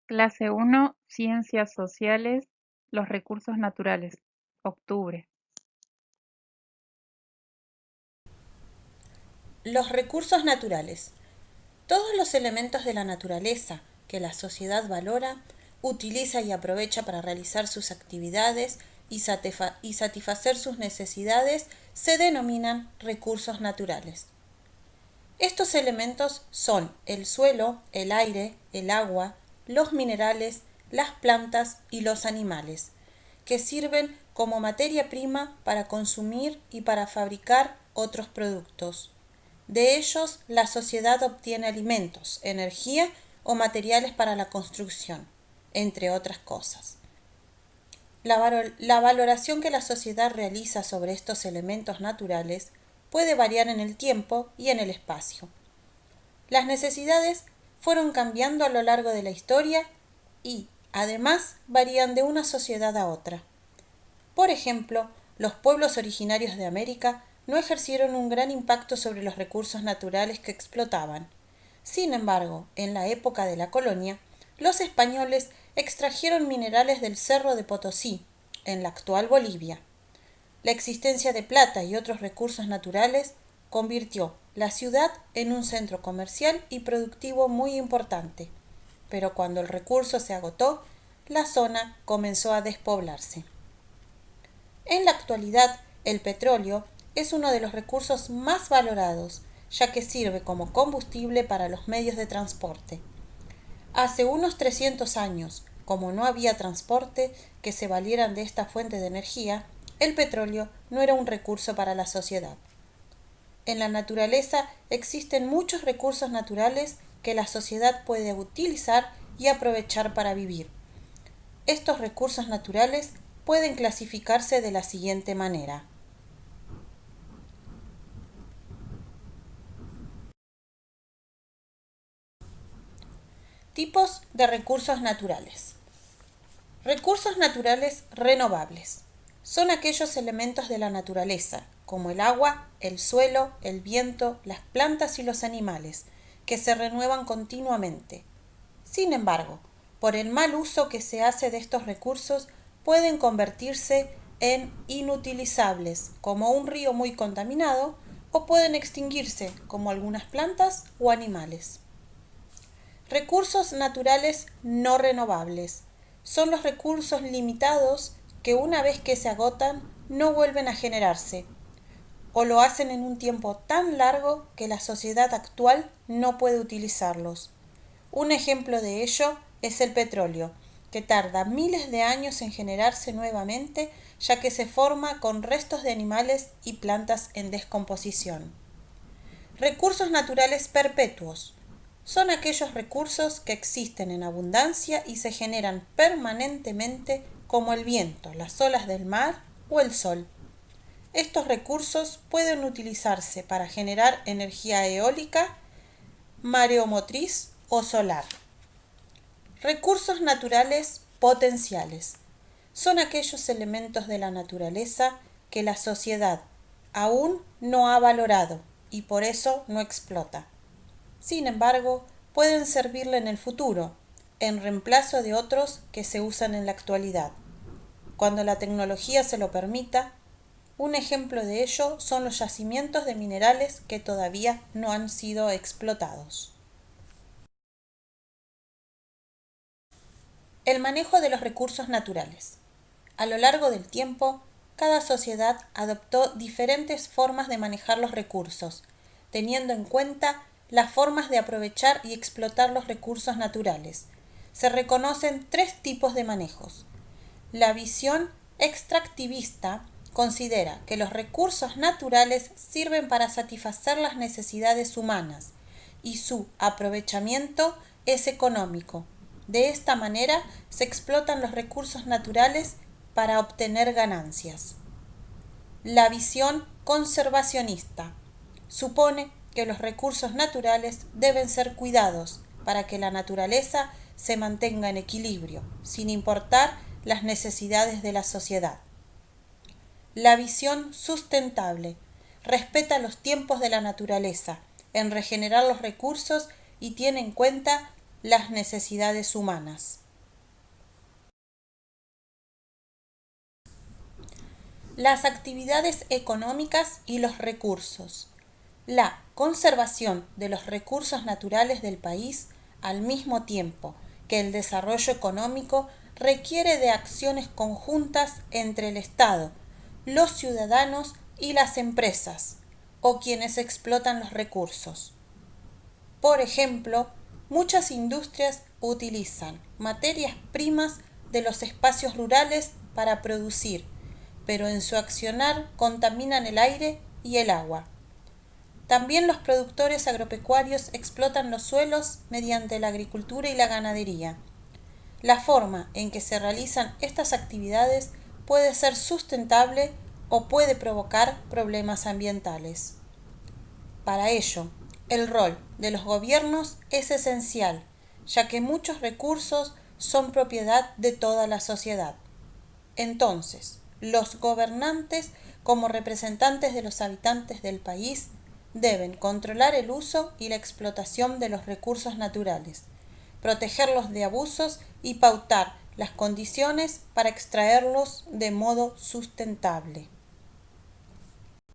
Clase 1, Ciencias Sociales, los recursos naturales. Octubre. Los recursos naturales. Todos los elementos de la naturaleza que la sociedad valora, utiliza y aprovecha para realizar sus actividades y satisfacer sus necesidades se denominan recursos naturales. Estos elementos son el suelo, el aire, el agua, los minerales, las plantas y los animales, que sirven como materia prima para consumir y para fabricar otros productos. De ellos, la sociedad obtiene alimentos, energía o materiales para la construcción, entre otras cosas. La valoración que la sociedad realiza sobre estos elementos naturales puede variar en el tiempo y en el espacio. Las necesidades fueron cambiando a lo largo de la historia y, además, varían de una sociedad a otra. Por ejemplo, los pueblos originarios de América no ejercieron un gran impacto sobre los recursos naturales que explotaban. Sin embargo, en la época de la colonia, los españoles extrajeron minerales del Cerro de Potosí, en la actual Bolivia. La existencia de plata y otros recursos naturales convirtió la ciudad en un centro comercial y productivo muy importante, pero cuando el recurso se agotó, la zona comenzó a despoblarse. En la actualidad, el petróleo es uno de los recursos más valorados, ya que sirve como combustible para los medios de transporte. Hace unos 300 años, como no había transporte que se valieran de esta fuente de energía, el petróleo no era un recurso para la sociedad. En la naturaleza existen muchos recursos naturales que la sociedad puede utilizar y aprovechar para vivir. Estos recursos naturales pueden clasificarse de la siguiente manera. Tipos de recursos naturales. Recursos naturales renovables. Son aquellos elementos de la naturaleza, como el agua, el suelo, el viento, las plantas y los animales, que se renuevan continuamente. Sin embargo, por el mal uso que se hace de estos recursos, pueden convertirse en inutilizables, como un río muy contaminado, o pueden extinguirse, como algunas plantas o animales. Recursos naturales no renovables. Son los recursos limitados que una vez que se agotan no vuelven a generarse, o lo hacen en un tiempo tan largo que la sociedad actual no puede utilizarlos. Un ejemplo de ello es el petróleo, que tarda miles de años en generarse nuevamente, ya que se forma con restos de animales y plantas en descomposición. Recursos naturales perpetuos. Son aquellos recursos que existen en abundancia y se generan permanentemente como el viento, las olas del mar o el sol. Estos recursos pueden utilizarse para generar energía eólica, mareomotriz o solar. Recursos naturales potenciales. Son aquellos elementos de la naturaleza que la sociedad aún no ha valorado y por eso no explota. Sin embargo, pueden servirle en el futuro, en reemplazo de otros que se usan en la actualidad. Cuando la tecnología se lo permita, un ejemplo de ello son los yacimientos de minerales que todavía no han sido explotados. El manejo de los recursos naturales. A lo largo del tiempo, cada sociedad adoptó diferentes formas de manejar los recursos, teniendo en cuenta las formas de aprovechar y explotar los recursos naturales. Se reconocen tres tipos de manejos. La visión extractivista considera que los recursos naturales sirven para satisfacer las necesidades humanas y su aprovechamiento es económico. De esta manera se explotan los recursos naturales para obtener ganancias. La visión conservacionista supone que los recursos naturales deben ser cuidados para que la naturaleza se mantenga en equilibrio, sin importar las necesidades de la sociedad. La visión sustentable respeta los tiempos de la naturaleza en regenerar los recursos y tiene en cuenta las necesidades humanas. Las actividades económicas y los recursos. La conservación de los recursos naturales del país, al mismo tiempo que el desarrollo económico, requiere de acciones conjuntas entre el Estado, los ciudadanos y las empresas, o quienes explotan los recursos. Por ejemplo, muchas industrias utilizan materias primas de los espacios rurales para producir, pero en su accionar contaminan el aire y el agua. También los productores agropecuarios explotan los suelos mediante la agricultura y la ganadería. La forma en que se realizan estas actividades puede ser sustentable o puede provocar problemas ambientales. Para ello, el rol de los gobiernos es esencial, ya que muchos recursos son propiedad de toda la sociedad. Entonces, los gobernantes, como representantes de los habitantes del país, deben controlar el uso y la explotación de los recursos naturales, protegerlos de abusos y pautar las condiciones para extraerlos de modo sustentable.